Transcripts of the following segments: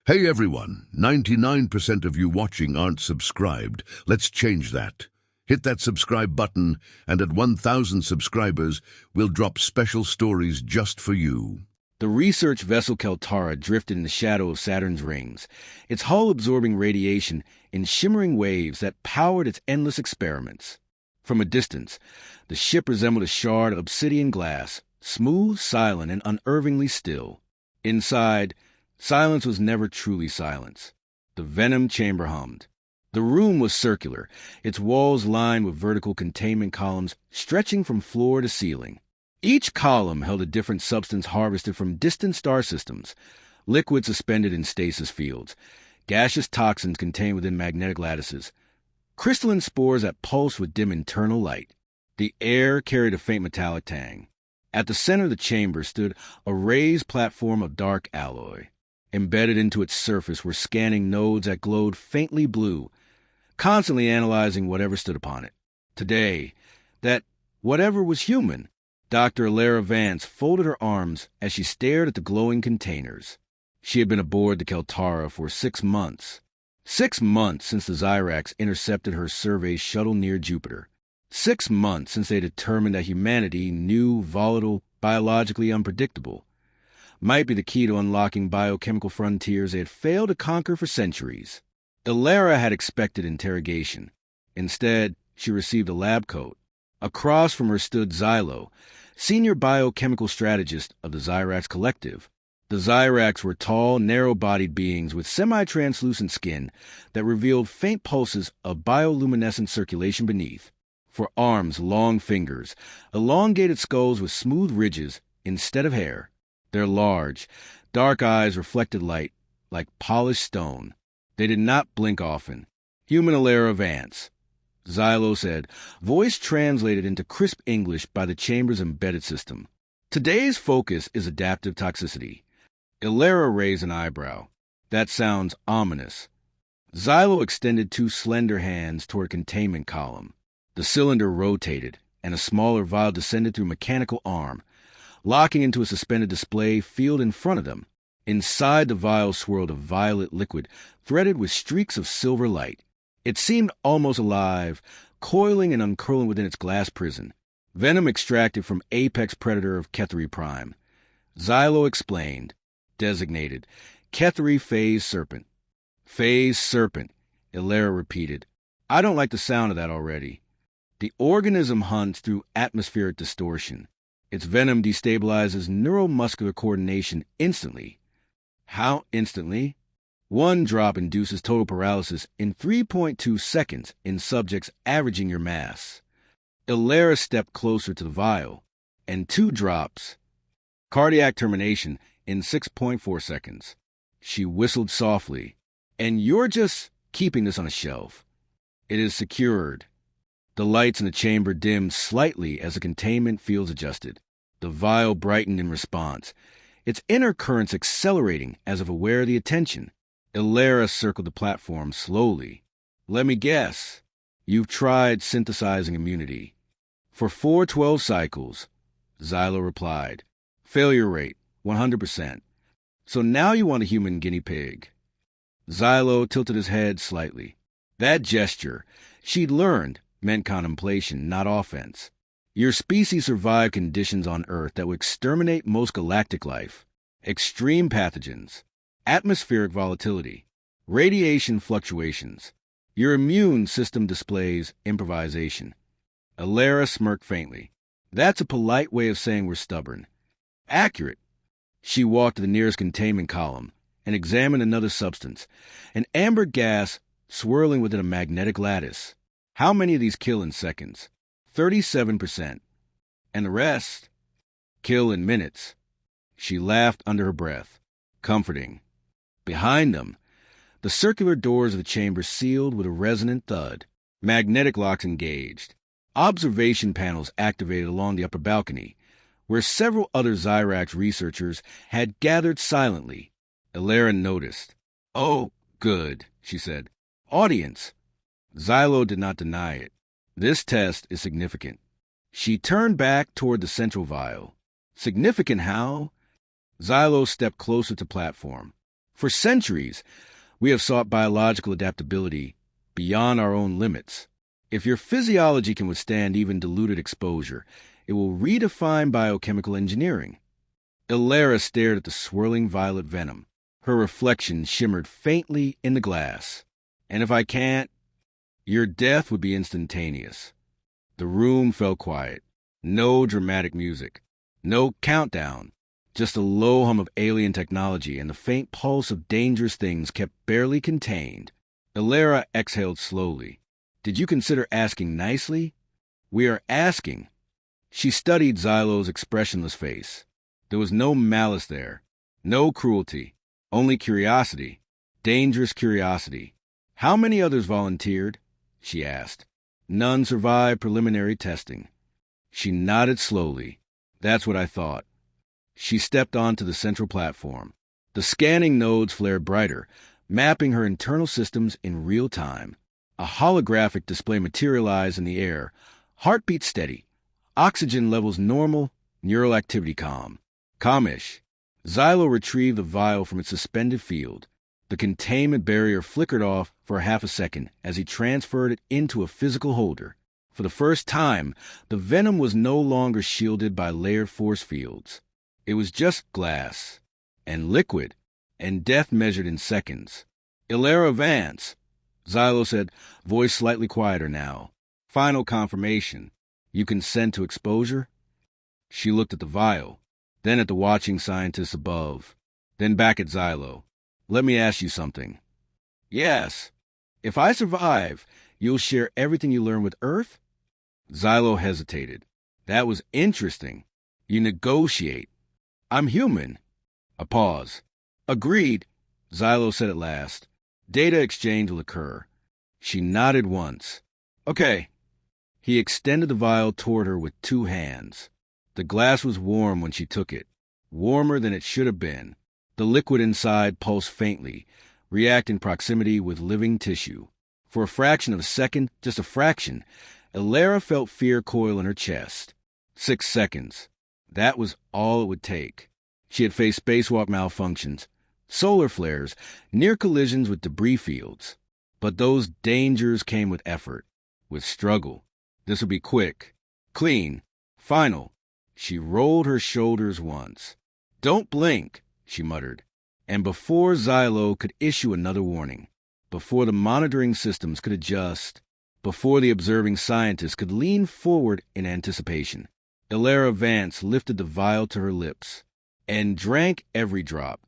Hey everyone, 99% of you watching aren't subscribed. Let's change that. Hit that subscribe button, and at 1,000 subscribers, we'll drop special stories just for you. The research vessel Keltara drifted in the shadow of Saturn's rings, its hull absorbing radiation in shimmering waves that powered its endless experiments. From a distance, the ship resembled a shard of obsidian glass, smooth, silent, and unnervingly still. Inside, silence was never truly silence. The Venom chamber hummed. The room was circular, its walls lined with vertical containment columns stretching from floor to ceiling. Each column held a different substance harvested from distant star systems, liquid suspended in stasis fields, gaseous toxins contained within magnetic lattices, crystalline spores that pulsed with dim internal light. The air carried a faint metallic tang. At the center of the chamber stood a raised platform of dark alloy. Embedded into its surface were scanning nodes that glowed faintly blue, constantly analyzing whatever stood upon it. Today, that whatever was human. Dr. Alara Vance folded her arms as she stared at the glowing containers. She had been aboard the Keltara for 6 months. 6 months since the Zyrax intercepted her survey shuttle near Jupiter. 6 months since they determined that humanity, new, volatile, biologically unpredictable, might be the key to unlocking biochemical frontiers they had failed to conquer for centuries. Alara had expected interrogation. Instead, she received a lab coat. Across from her stood Xylo, senior biochemical strategist of the Zyrax Collective. The Zyrax were tall, narrow-bodied beings with semi-translucent skin that revealed faint pulses of bioluminescent circulation beneath. For arms, long fingers, elongated skulls with smooth ridges instead of hair. Their large, dark eyes reflected light like polished stone. They did not blink often. Human Alara Vance, Xylo said, voice translated into crisp English by the chamber's embedded system. Today's focus is adaptive toxicity. Alara raised an eyebrow. That sounds ominous. Xylo extended 2 slender hands toward a containment column. The cylinder rotated, and a smaller vial descended through a mechanical arm, locking into a suspended display field in front of them. Inside the vial swirled a violet liquid threaded with streaks of silver light. It seemed almost alive, coiling and uncurling within its glass prison. Venom extracted from apex predator of Ketheri Prime. Xylo explained. Designated. Ketheri phase serpent. Phase serpent, Alara repeated. I don't like the sound of that already. The organism hunts through atmospheric distortion. Its venom destabilizes neuromuscular coordination instantly. How instantly? 1 drop induces total paralysis in 3.2 seconds in subjects averaging your mass. Alara stepped closer to the vial, and 2 drops. Cardiac termination in 6.4 seconds. She whistled softly. And you're just keeping this on a shelf. It is secured. The lights in the chamber dimmed slightly as the containment fields adjusted. The vial brightened in response, its inner currents accelerating as if aware of the attention. Alara circled the platform slowly. Let me guess. You've tried synthesizing immunity. For 412 cycles, Xylo replied. Failure rate, 100%. So now you want a human guinea pig. Xylo tilted his head slightly. That gesture, she'd learned, meant contemplation, not offense. Your species survived conditions on Earth that would exterminate most galactic life. Extreme pathogens, atmospheric volatility, radiation fluctuations. Your immune system displays improvisation. Alara smirked faintly. That's a polite way of saying we're stubborn. Accurate. She walked to the nearest containment column and examined another substance, an amber gas swirling within a magnetic lattice. How many of these kill in seconds? 37%. And the rest? Kill in minutes. She laughed under her breath. Comforting. Behind them, the circular doors of the chamber sealed with a resonant thud. Magnetic locks engaged. Observation panels activated along the upper balcony, where several other Zyrax researchers had gathered silently. Alara noticed. Oh, good, she said. Audience. Xylo did not deny it. This test is significant. She turned back toward the central vial. Significant how? Xylo stepped closer to platform. For centuries, we have sought biological adaptability beyond our own limits. If your physiology can withstand even diluted exposure, it will redefine biochemical engineering. Ilera stared at the swirling violet venom. Her reflection shimmered faintly in the glass. And if I can't, your death would be instantaneous. The room fell quiet. No dramatic music. No countdown. Just a low hum of alien technology and the faint pulse of dangerous things kept barely contained. Ilera exhaled slowly. Did you consider asking nicely? We are asking. She studied Xylo's expressionless face. There was no malice there. No cruelty. Only curiosity. Dangerous curiosity. How many others volunteered? She asked. None survived preliminary testing. She nodded slowly. That's what I thought. She stepped onto the central platform. The scanning nodes flared brighter, mapping her internal systems in real time. A holographic display materialized in the air, heartbeat steady, oxygen levels normal, neural activity calm. Calmish. Xylo retrieved the vial from its suspended field. The containment barrier flickered off for half a second as he transferred it into a physical holder. For the first time, the venom was no longer shielded by layered force fields. It was just glass, and liquid, and death measured in seconds. Ilera Vance, Xylo said, voice slightly quieter now. Final confirmation. You consent to exposure? She looked at the vial, then at the watching scientists above, then back at Xylo. Let me ask you something. Yes. If I survive, you'll share everything you learn with Earth? Xylo hesitated. That was interesting. You negotiate. I'm human. A pause. Agreed, Xylo said at last. Data exchange will occur. She nodded once. Okay. He extended the vial toward her with two hands. The glass was warm when she took it, warmer than it should have been. The liquid inside pulsed faintly, reacting proximity with living tissue. For a fraction of a second, just a fraction, Ilera felt fear coil in her chest. 6 seconds. That was all it would take. She had faced spacewalk malfunctions, solar flares, near collisions with debris fields. But those dangers came with effort, with struggle. This would be quick, clean, final. She rolled her shoulders once. Don't blink, she muttered. And before Xylo could issue another warning, before the monitoring systems could adjust, before the observing scientists could lean forward in anticipation, Ilera Vance lifted the vial to her lips and drank every drop.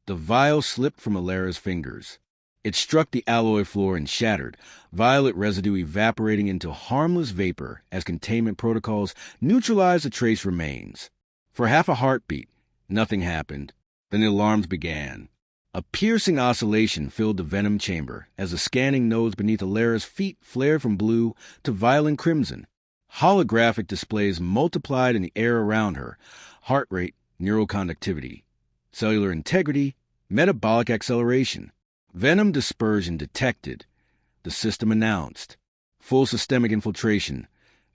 The vial slipped from Ilera's fingers. It struck the alloy floor and shattered, violet residue evaporating into harmless vapor as containment protocols neutralized the trace remains. For half a heartbeat, nothing happened. Then the alarms began. A piercing oscillation filled the venom chamber as the scanning nodes beneath Ilera's feet flared from blue to violent crimson. Holographic displays multiplied in the air around her. Heart rate, neural conductivity, cellular integrity, metabolic acceleration. Venom dispersion detected. The system announced. Full systemic infiltration,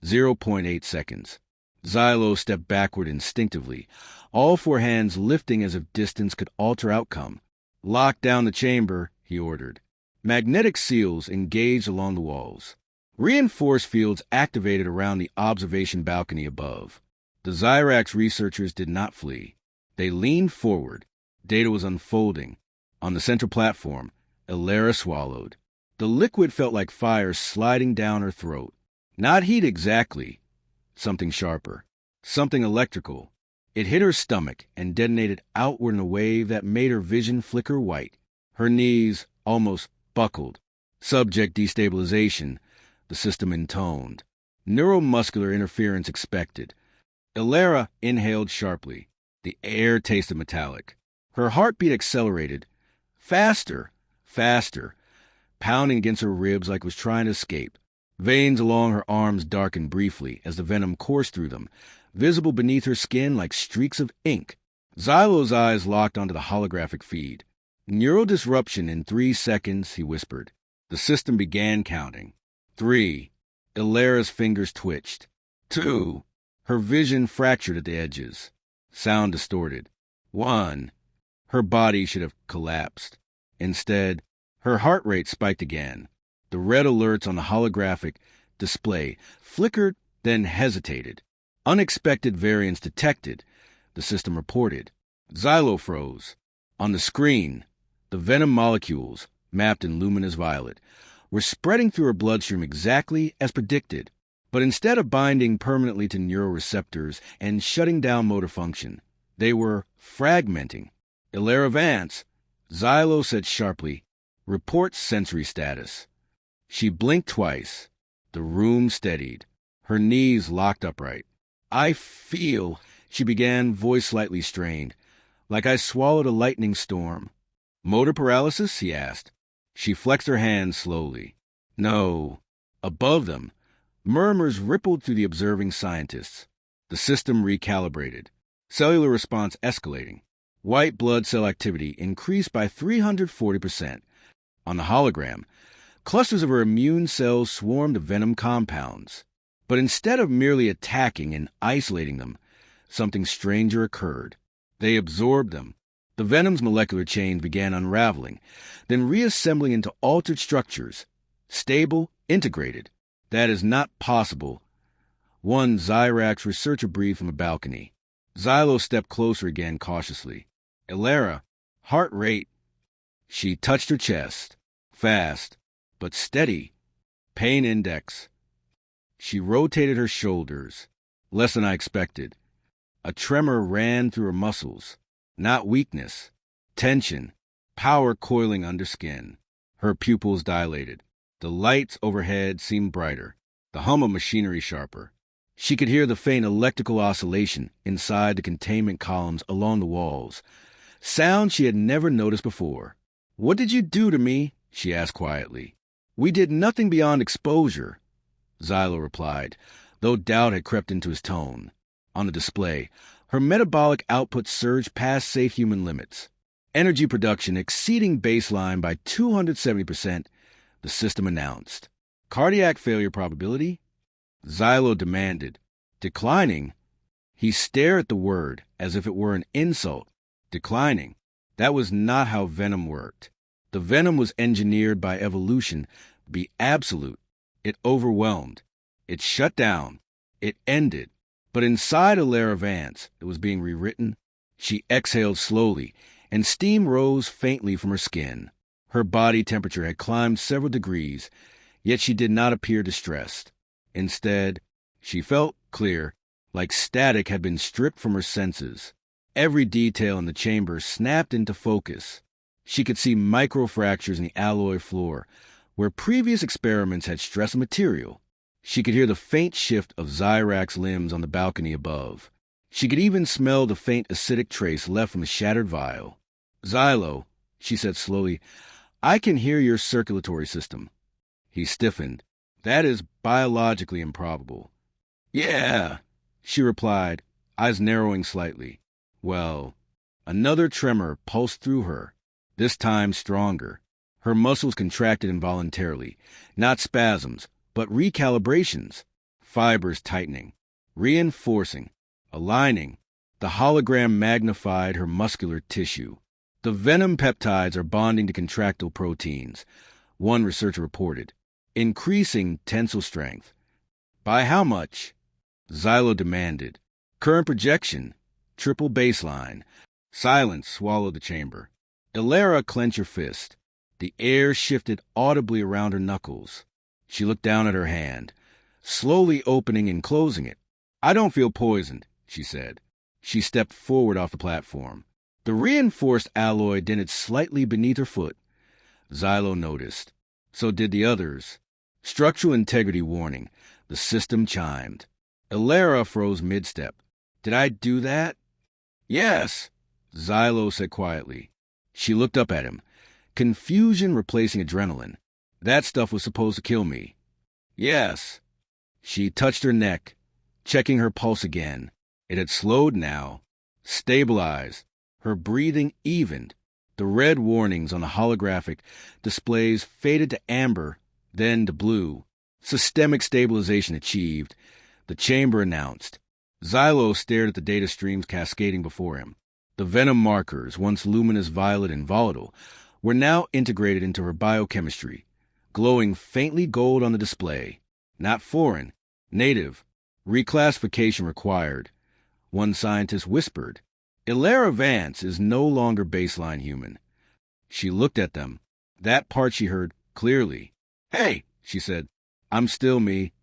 0.8 seconds. Xylo stepped backward instinctively, all four hands lifting as if distance could alter outcome. Lock down the chamber, he ordered. Magnetic seals engaged along the walls. Reinforced fields activated around the observation balcony above. The Xyrax researchers did not flee. They leaned forward. Data was unfolding. On the central platform, Ilera swallowed. The liquid felt like fire sliding down her throat. Not heat exactly. Something sharper. Something electrical. It hit her stomach and detonated outward in a wave that made her vision flicker white. Her knees almost buckled. Subject destabilization, the system intoned. Neuromuscular interference expected. Ilera inhaled sharply. The air tasted metallic. Her heartbeat accelerated. Faster, faster, pounding against her ribs like it was trying to escape. Veins along her arms darkened briefly as the venom coursed through them, visible beneath her skin like streaks of ink. Xylo's eyes locked onto the holographic feed. Neural disruption in 3 seconds, he whispered. The system began counting. 3. Ilera's fingers twitched. 2. Her vision fractured at the edges. Sound distorted. 1. Her body should have collapsed. Instead, her heart rate spiked again. The red alerts on the holographic display flickered, then hesitated. Unexpected variants detected, the system reported. Xylo froze. On the screen, the venom molecules, mapped in luminous violet, were spreading through her bloodstream exactly as predicted. But instead of binding permanently to neuroreceptors and shutting down motor function, they were fragmenting. Ilera Vance, Xylo said sharply, report sensory status. She blinked twice. The room steadied. Her knees locked upright. I feel, she began, voice slightly strained, like I swallowed a lightning storm. Motor paralysis? He asked. She flexed her hands slowly. No. Above them, murmurs rippled through the observing scientists. The system recalibrated. Cellular response escalating. White blood cell activity increased by 340%. On the hologram, clusters of her immune cells swarmed of venom compounds. But instead of merely attacking and isolating them, something stranger occurred. They absorbed them. The venom's molecular chain began unraveling, then reassembling into altered structures. Stable, integrated. That is not possible. One Zyrax researcher breathed from a balcony. Xylo stepped closer again cautiously. Ilera, heart rate. She touched her chest. Fast, but steady. Pain index. She rotated her shoulders. Less than I expected. A tremor ran through her muscles. Not weakness. Tension. Power coiling under skin. Her pupils dilated. The lights overhead seemed brighter. The hum of machinery sharper. She could hear the faint electrical oscillation inside the containment columns along the walls. Sound she had never noticed before. What did you do to me? She asked quietly. We did nothing beyond exposure, Xylo replied, though doubt had crept into his tone. On the display, her metabolic output surged past safe human limits. Energy production exceeding baseline by 270%, the system announced. Cardiac failure probability? Xylo demanded. Declining? He stared at the word as if it were an insult. Declining. That was not how venom worked. The venom was engineered by evolution to be absolute. It overwhelmed. It shut down. It ended. But inside Ilera Vance, it was being rewritten. She exhaled slowly, and steam rose faintly from her skin. Her body temperature had climbed several degrees, yet she did not appear distressed. Instead, she felt clear, like static had been stripped from her senses. Every detail in the chamber snapped into focus. She could see microfractures in the alloy floor, where previous experiments had stressed the material. She could hear the faint shift of Zyrax limbs on the balcony above. She could even smell the faint acidic trace left from the shattered vial. Xylo, she said slowly, I can hear your circulatory system. He stiffened. That is biologically improbable. Yeah, she replied, eyes narrowing slightly. Well, another tremor pulsed through her, this time stronger. Her muscles contracted involuntarily, not spasms, but recalibrations. Fibers tightening, reinforcing, aligning. The hologram magnified her muscular tissue. The venom peptides are bonding to contractile proteins, one researcher reported, increasing tensile strength. By how much? Xylo demanded. Current projection, triple baseline. Silence swallowed the chamber. Ilera clenched her fist. The air shifted audibly around her knuckles. She looked down at her hand, slowly opening and closing it. I don't feel poisoned, she said. She stepped forward off the platform. The reinforced alloy dented slightly beneath her foot. Xylo noticed. So did the others. Structural integrity warning. The system chimed. Ilera froze mid-step. Did I do that? Yes, Xylo said quietly. She looked up at him. Confusion replacing adrenaline. That stuff was supposed to kill me. Yes. She touched her neck, checking her pulse again. It had slowed now, stabilized. Her breathing evened. The red warnings on the holographic displays faded to amber, then to blue. Systemic stabilization achieved. The chamber announced. Xylo stared at the data streams cascading before him. The venom markers, once luminous violet and volatile, were now integrated into her biochemistry, glowing faintly gold on the display. Not foreign, native, reclassification required. One scientist whispered, Ilera Vance is no longer baseline human. She looked at them. That part she heard clearly. Hey, she said, I'm still me.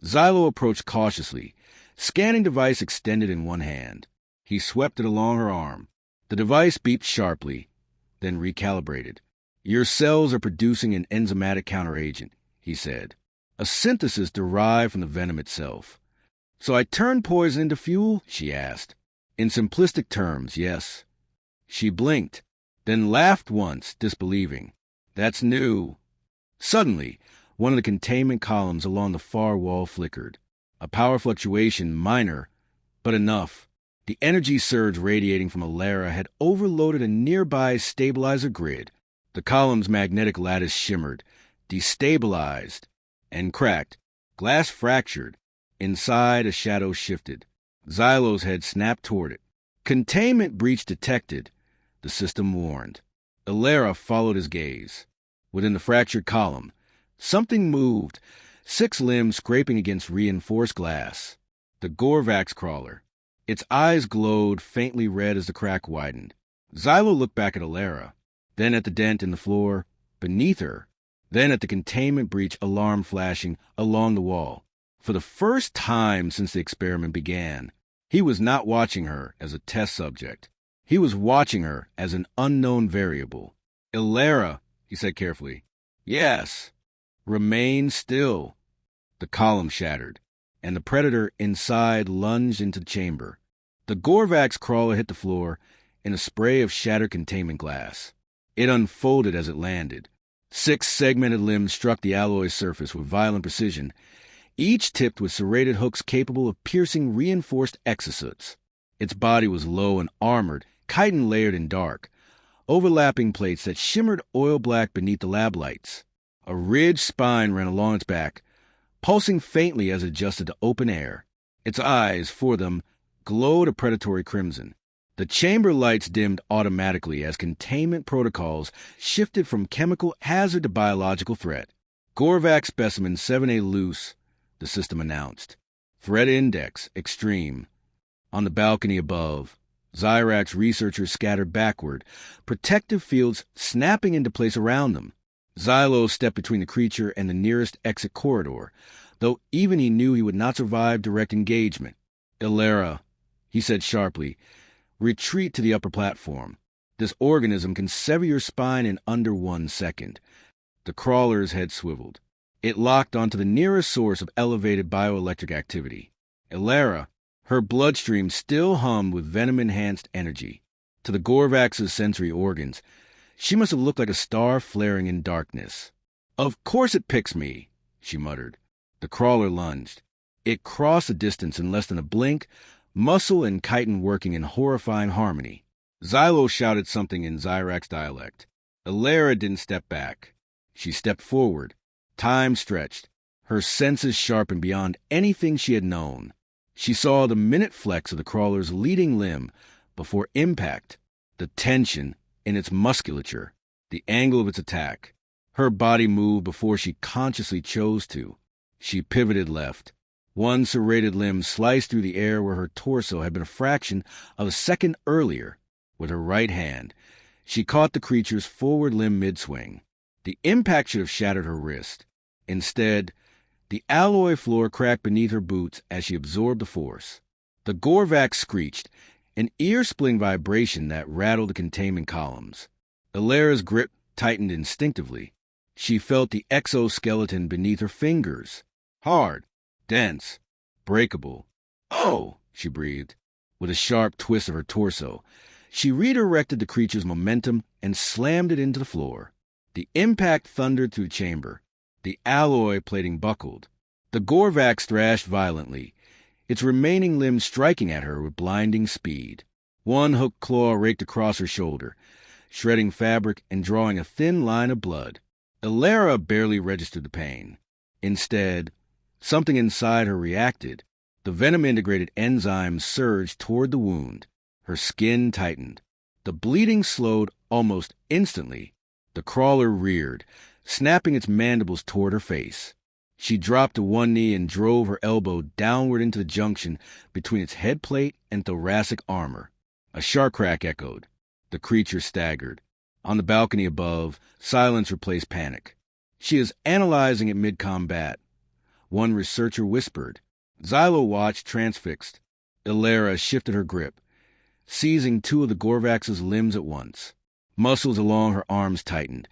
Xylo approached cautiously, scanning device extended in one hand. He swept it along her arm. The device beeped sharply, then recalibrated. Your cells are producing an enzymatic counteragent, he said. A synthesis derived from the venom itself. So I turned poison into fuel? She asked. In simplistic terms, yes. She blinked, then laughed once, disbelieving. That's new. Suddenly, one of the containment columns along the far wall flickered. A power fluctuation, minor, but enough. The energy surge radiating from Ilera had overloaded a nearby stabilizer grid. The column's magnetic lattice shimmered, destabilized, and cracked. Glass fractured. Inside, a shadow shifted. Xylo's head snapped toward it. Containment breach detected, the system warned. Ilera followed his gaze. Within the fractured column, something moved, 6 limbs scraping against reinforced glass. The Gorvax crawler. Its eyes glowed faintly red as the crack widened. Xylo looked back at Ilera, then at the dent in the floor beneath her, then at the containment breach alarm flashing along the wall. For the first time since the experiment began, he was not watching her as a test subject. He was watching her as an unknown variable. Ilera, he said carefully. Yes. Remain still. The column shattered, and the predator inside lunged into the chamber. The Gorvax crawler hit the floor in a spray of shattered containment glass. It unfolded as it landed. 6 segmented limbs struck the alloy surface with violent precision, each tipped with serrated hooks capable of piercing reinforced exosuits. Its body was low and armored, chitin-layered in dark, overlapping plates that shimmered oil-black beneath the lab lights. A ridged spine ran along its back, pulsing faintly as it adjusted to open air. Its eyes, for them, glowed a predatory crimson. The chamber lights dimmed automatically as containment protocols shifted from chemical hazard to biological threat. Gorvax specimen 7A loose, the system announced. Threat index, extreme. On the balcony above, Zyrax researchers scattered backward, protective fields snapping into place around them. Xylo stepped between the creature and the nearest exit corridor, though even he knew he would not survive direct engagement. Ilera, he said sharply, retreat to the upper platform. This organism can sever your spine in under 1 second. The crawler's head swiveled. It locked onto the nearest source of elevated bioelectric activity. Ilera, her bloodstream still hummed with venom-enhanced energy. To the Gorvax's sensory organs, she must have looked like a star flaring in darkness. Of course it picks me, she muttered. The crawler lunged. It crossed the distance in less than a blink, muscle and chitin working in horrifying harmony. Xylo shouted something in Zyrax dialect. Ilera didn't step back. She stepped forward. Time stretched. Her senses sharpened beyond anything she had known. She saw the minute flex of the crawler's leading limb before impact, the tension in its musculature, the angle of its attack. Her body moved before she consciously chose to. She pivoted left. One serrated limb sliced through the air where her torso had been a fraction of a second earlier. With her right hand, she caught the creature's forward limb mid-swing. The impact should have shattered her wrist. Instead, the alloy floor cracked beneath her boots as she absorbed the force. The Gorvax screeched, an ear-splitting vibration that rattled the containment columns. Ilera's grip tightened instinctively. She felt the exoskeleton beneath her fingers. Hard, dense, breakable. Oh, she breathed. With a sharp twist of her torso, she redirected the creature's momentum and slammed it into the floor. The impact thundered through the chamber. The alloy plating buckled. The Gorvax thrashed violently, its remaining limbs striking at her with blinding speed. One hooked claw raked across her shoulder, shredding fabric and drawing a thin line of blood. Ilera barely registered the pain. Instead, something inside her reacted. The venom-integrated enzymes surged toward the wound. Her skin tightened. The bleeding slowed almost instantly. The crawler reared, snapping its mandibles toward her face. She dropped to one knee and drove her elbow downward into the junction between its head plate and thoracic armor. A sharp crack echoed. The creature staggered. On the balcony above, silence replaced panic. "She is analyzing it mid-combat," one researcher whispered. Xylo watched, transfixed. Ilera shifted her grip, seizing two of the Gorvax's limbs at once. Muscles along her arms tightened,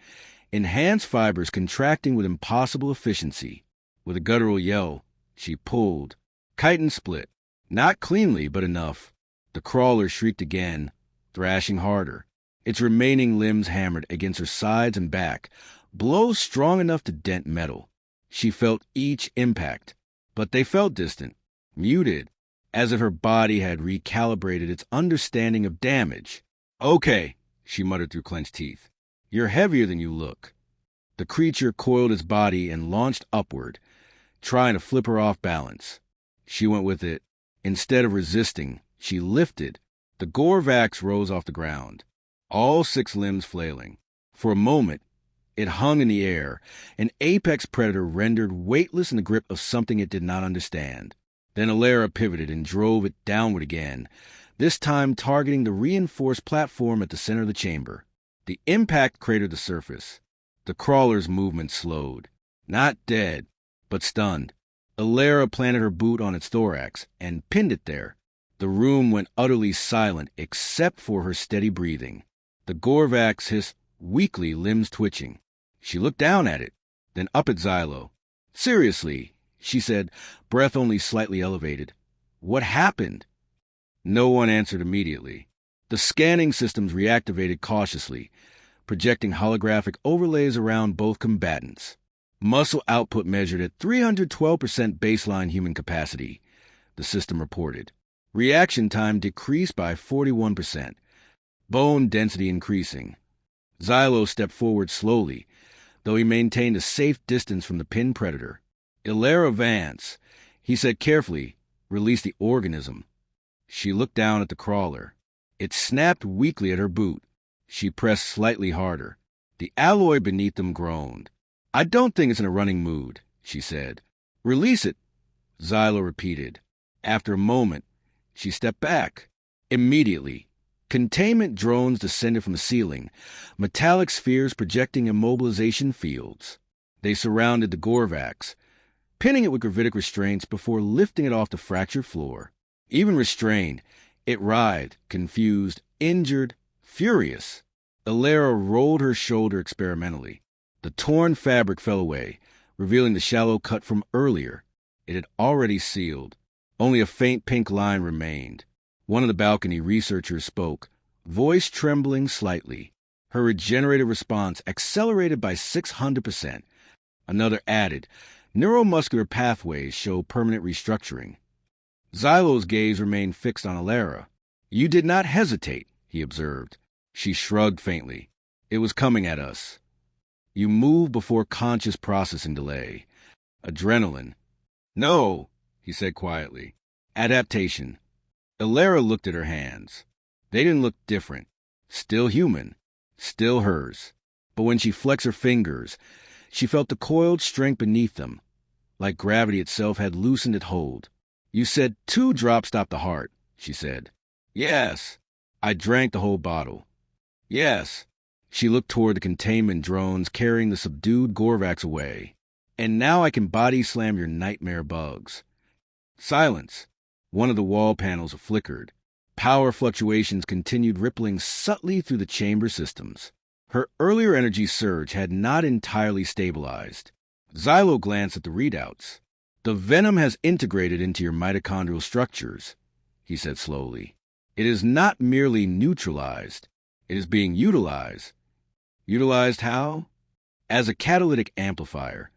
enhanced fibers contracting with impossible efficiency. With a guttural yell, she pulled. Chitin split. Not cleanly, but enough. The crawler shrieked again, thrashing harder. Its remaining limbs hammered against her sides and back, blows strong enough to dent metal. She felt each impact, but they felt distant, muted, as if her body had recalibrated its understanding of damage. "Okay," she muttered through clenched teeth. "You're heavier than you look." The creature coiled its body and launched upward, trying to flip her off balance. She went with it. Instead of resisting, she lifted. The Gorvax rose off the ground, all 6 limbs flailing. For a moment, it hung in the air, an apex predator rendered weightless in the grip of something it did not understand. Then Ilera pivoted and drove it downward again, this time targeting the reinforced platform at the center of the chamber. The impact cratered the surface. The crawler's movement slowed. Not dead, but stunned. Ilera planted her boot on its thorax and pinned it there. The room went utterly silent except for her steady breathing. The Gorvax hissed weakly, limbs twitching. She looked down at it, then up at Xylo. "Seriously," she said, breath only slightly elevated. "What happened?" No one answered immediately. The scanning systems reactivated cautiously, projecting holographic overlays around both combatants. Muscle output measured at 312% baseline human capacity, the system reported. Reaction time decreased by 41%, bone density increasing. Xylo stepped forward slowly, though he maintained a safe distance from the pinned predator. "Ilera Vance," he said carefully, "release the organism." She looked down at the crawler. It snapped weakly at her boot. She pressed slightly harder. The alloy beneath them groaned. "I don't think it's in a running mood," she said. "Release it," Xylo repeated. After a moment, she stepped back. Immediately, containment drones descended from the ceiling, metallic spheres projecting immobilization fields. They surrounded the Gorvax, pinning it with gravitic restraints before lifting it off the fractured floor. Even restrained, it writhed, confused, injured, furious. Ilera rolled her shoulder experimentally. The torn fabric fell away, revealing the shallow cut from earlier. It had already sealed. Only a faint pink line remained. One of the balcony researchers spoke, voice trembling slightly. Her regenerative response accelerated by 600%. Another added, neuromuscular pathways show permanent restructuring. Xylo's gaze remained fixed on Ilera. "You did not hesitate," he observed. She shrugged faintly. "It was coming at us." "You move before conscious processing delay. Adrenaline." "No," he said quietly. "Adaptation." Ilera looked at her hands. They didn't look different. Still human. Still hers. But when she flexed her fingers, she felt the coiled strength beneath them, like gravity itself had loosened its hold. "You said 2 drops stopped the heart," she said. "Yes." "I drank the whole bottle." "Yes." She looked toward the containment drones carrying the subdued Gorvax away. "And now I can body slam your nightmare bugs." Silence. One of the wall panels flickered. Power fluctuations continued rippling subtly through the chamber systems. Her earlier energy surge had not entirely stabilized. Xylo glanced at the readouts. "The venom has integrated into your mitochondrial structures," he said slowly. "It is not merely neutralized. It is being utilized." "Utilized how?" "As a catalytic amplifier."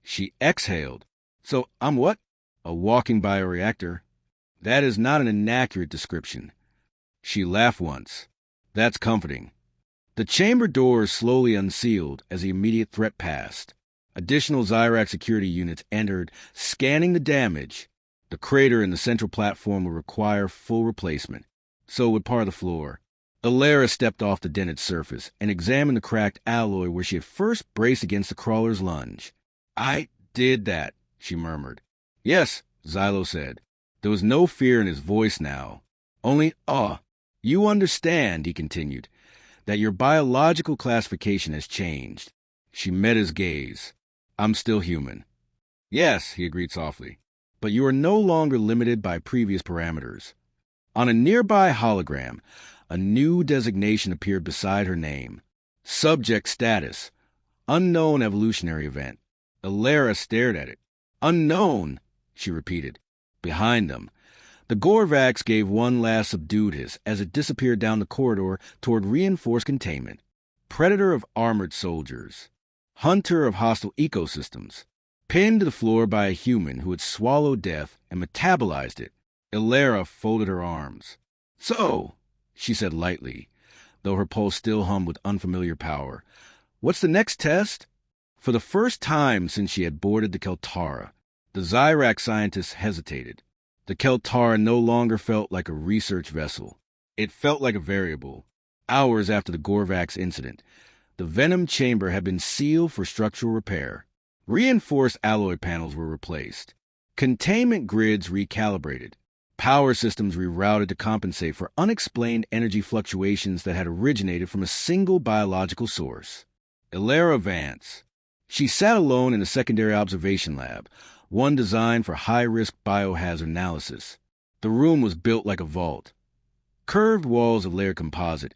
She exhaled. "So I'm what?" "A walking bioreactor." "That is not an inaccurate description." She laughed once. "That's comforting." The chamber doors slowly unsealed as the immediate threat passed. Additional Zyrac security units entered, scanning the damage. The crater in the central platform would require full replacement. So would part of the floor. Alara stepped off the dented surface and examined the cracked alloy where she had first braced against the crawler's lunge. I did that, she murmured. Yes, Xylo said. There was no fear in his voice now. Only awe. You understand, he continued, that your biological classification has changed. She met his gaze. I'm still human. Yes, he agreed softly, but you are no longer limited by previous parameters. On a nearby hologram, a new designation appeared beside her name. Subject status. Unknown evolutionary event. Alara stared at it. Unknown, she repeated. Behind them, the Gorvax gave one last subdued hiss as it disappeared down the corridor toward reinforced containment. Predator of armored soldiers. Hunter of hostile ecosystems. Pinned to the floor by a human who had swallowed death and metabolized it, Alara folded her arms. So, she said lightly, though her pulse still hummed with unfamiliar power, what's the next test? For the first time since she had boarded the Keltara, the Zyrax scientists hesitated. The Keltara no longer felt like a research vessel. It felt like a variable. Hours after the Gorvax incident, the Venom chamber had been sealed for structural repair. Reinforced alloy panels were replaced. Containment grids recalibrated. Power systems rerouted to compensate for unexplained energy fluctuations that had originated from a single biological source. Alara Vance. She sat alone in a secondary observation lab, one designed for high-risk biohazard analysis. The room was built like a vault. Curved walls of layered composite,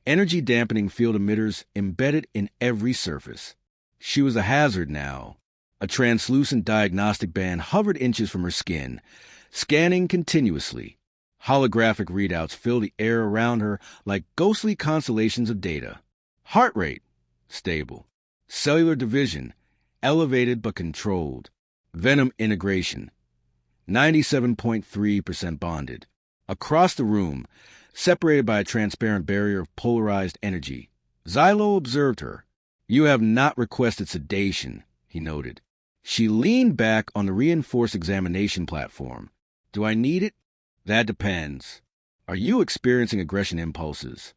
energy-dampening field emitters embedded in every surface. She was a hazard now. A translucent diagnostic band hovered inches from her skin, scanning continuously. Holographic readouts filled the air around her like ghostly constellations of data. Heart rate, stable. Cellular division, elevated but controlled. Venom integration, 97.3% bonded. Across the room, separated by a transparent barrier of polarized energy, Xylo observed her. You have not requested sedation, he noted. She leaned back on the reinforced examination platform. Do I need it? That depends. Are you experiencing aggression impulses?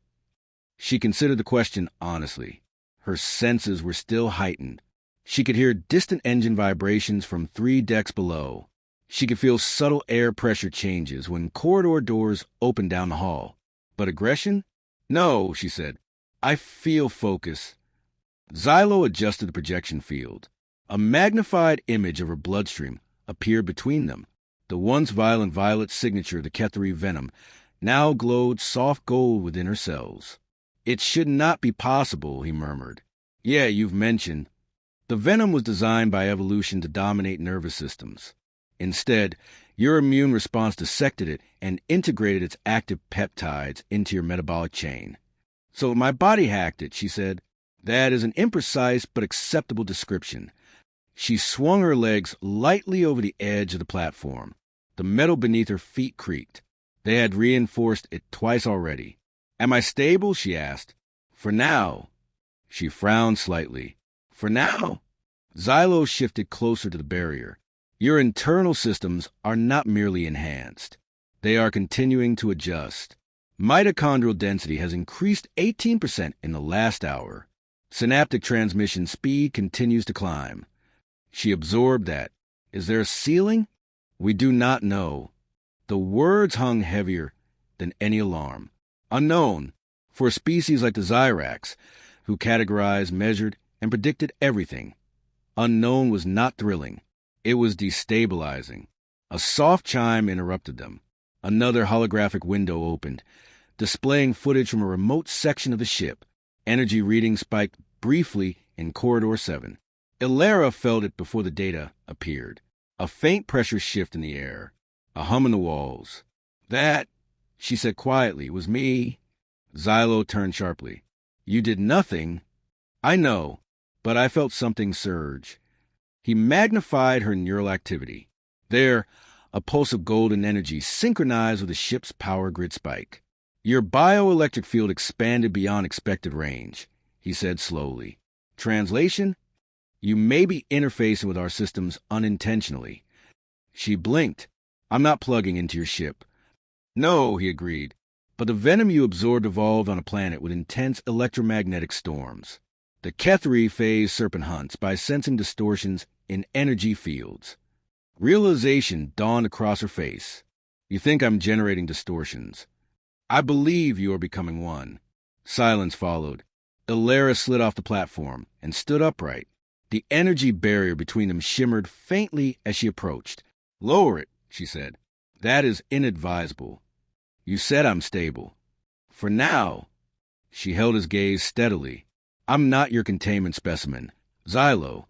She considered the question honestly. Her senses were still heightened. She could hear distant engine vibrations from 3 decks below. She could feel subtle air pressure changes when corridor doors opened down the hall. But aggression? No, she said. I feel focus. Xylo adjusted the projection field. A magnified image of her bloodstream appeared between them. The once violent violet signature of the Kethari venom now glowed soft gold within her cells. It should not be possible, he murmured. Yeah, you've mentioned. The venom was designed by evolution to dominate nervous systems. Instead, your immune response dissected it and integrated its active peptides into your metabolic chain. So my body hacked it, she said. That is an imprecise but acceptable description. She swung her legs lightly over the edge of the platform. The metal beneath her feet creaked. They had reinforced it twice already. Am I stable? She asked. For now. She frowned slightly. For now. Xylo shifted closer to the barrier. Your internal systems are not merely enhanced. They are continuing to adjust. Mitochondrial density has increased 18% in the last hour. Synaptic transmission speed continues to climb. She absorbed that. Is there a ceiling? We do not know. The words hung heavier than any alarm. Unknown, for a species like the Zyrax, who categorized, measured, and predicted everything. Unknown was not thrilling. It was destabilizing. A soft chime interrupted them. Another holographic window opened, displaying footage from a remote section of the ship. Energy readings spiked briefly in Corridor 7. Alara felt it before the data appeared. A faint pressure shift in the air. A hum in the walls. That, she said quietly, was me. Xylo turned sharply. You did nothing. I know, but I felt something surge. He magnified her neural activity. There, a pulse of golden energy synchronized with the ship's power grid spike. Your bioelectric field expanded beyond expected range, he said slowly. Translation? You may be interfacing with our systems unintentionally. She blinked. I'm not plugging into your ship. No, he agreed. but the venom you absorbed evolved on a planet with intense electromagnetic storms. The Kethri phase serpent hunts by sensing distortions in energy fields. Realization dawned across her face. You think I'm generating distortions. I believe you are becoming one. Silence followed. Ilera slid off the platform and stood upright. The energy barrier between them shimmered faintly as she approached. Lower it, she said. That is inadvisable. You said I'm stable. For now. She held his gaze steadily. I'm not your containment specimen. Xylo.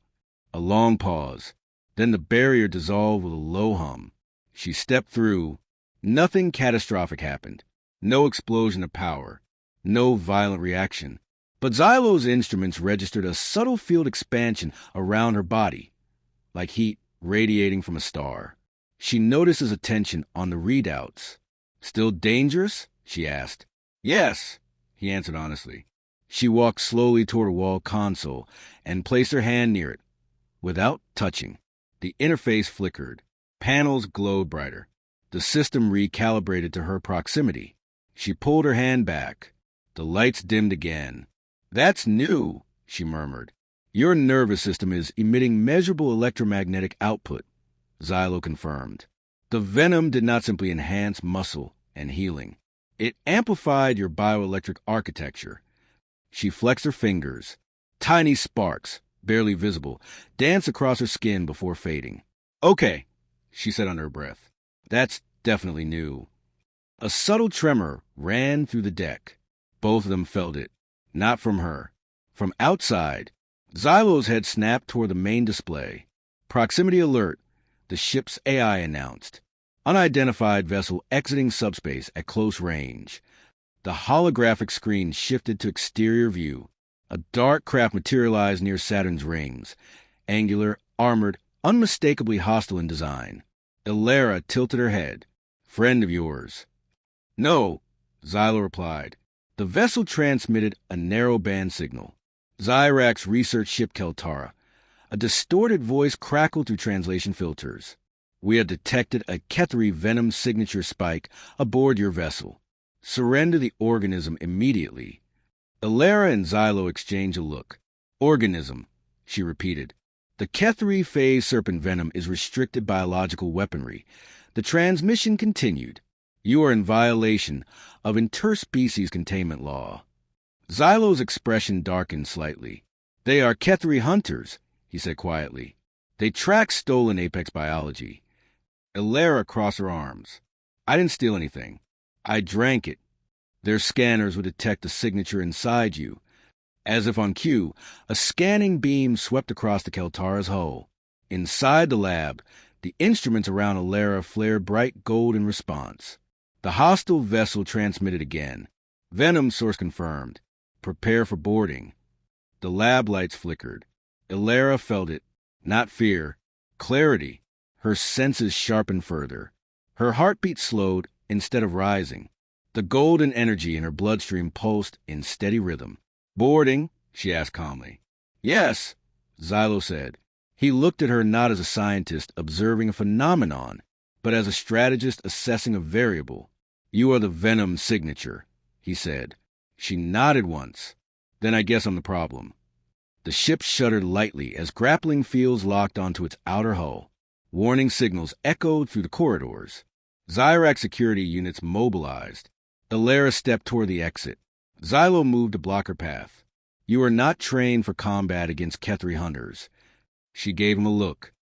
A long pause. Then the barrier dissolved with a low hum. She stepped through. Nothing catastrophic happened. No explosion of power. No violent reaction. But Xylo's instruments registered a subtle field expansion around her body, like heat radiating from a star. She noticed his attention on the readouts. Still dangerous? She asked. Yes, he answered honestly. She walked slowly toward a wall console and placed her hand near it, without touching. The interface flickered. Panels glowed brighter. The system recalibrated to her proximity. She pulled her hand back. The lights dimmed again. That's new, she murmured. Your nervous system is emitting measurable electromagnetic output, Xylo confirmed. The venom did not simply enhance muscle and healing. It amplified your bioelectric architecture. She flexed her fingers. Tiny sparks, barely visible, danced across her skin before fading. Okay, she said under her breath. That's definitely new. A subtle tremor ran through the deck. Both of them felt it. Not from her. From outside. Xylo's head snapped toward the main display. Proximity alert, the ship's AI announced. Unidentified vessel exiting subspace at close range. The holographic screen shifted to exterior view. A dark craft materialized near Saturn's rings. Angular, armored, unmistakably hostile in design. Ilera tilted her head. Friend of yours. No, Xylo replied. The vessel transmitted a narrow-band signal. Zyrak's research ship Keltara. A distorted voice crackled through translation filters. We have detected a Kethri venom signature spike aboard your vessel. Surrender the organism immediately. Ilera and Xylo exchanged a look. Organism, she repeated. The Kethri phase serpent venom is restricted biological weaponry. The transmission continued. You are in violation of interspecies containment law. Xylo's expression darkened slightly. They are Kethri hunters, he said quietly. They track stolen apex biology. Ilera crossed her arms. I didn't steal anything. I drank it. Their scanners would detect the signature inside you. As if on cue, a scanning beam swept across the Keltara's hull. Inside the lab, the instruments around Ilera flared bright gold in response. The hostile vessel transmitted again. Venom source confirmed. Prepare for boarding. The lab lights flickered. Ilera felt it. Not fear. Clarity. Her senses sharpened further. Her heartbeat slowed instead of rising. The golden energy in her bloodstream pulsed in steady rhythm. Boarding? She asked calmly. Yes, Xylo said. He looked at her not as a scientist observing a phenomenon, but as a strategist assessing a variable. You are the venom signature, he said. She nodded once. Then I guess I'm the problem. The ship shuddered lightly as grappling fields locked onto its outer hull. Warning signals echoed through the corridors. Zyrak security units mobilized. Ilera stepped toward the exit. Xylo moved to block her path. You are not trained for combat against Kethri hunters. She gave him a look.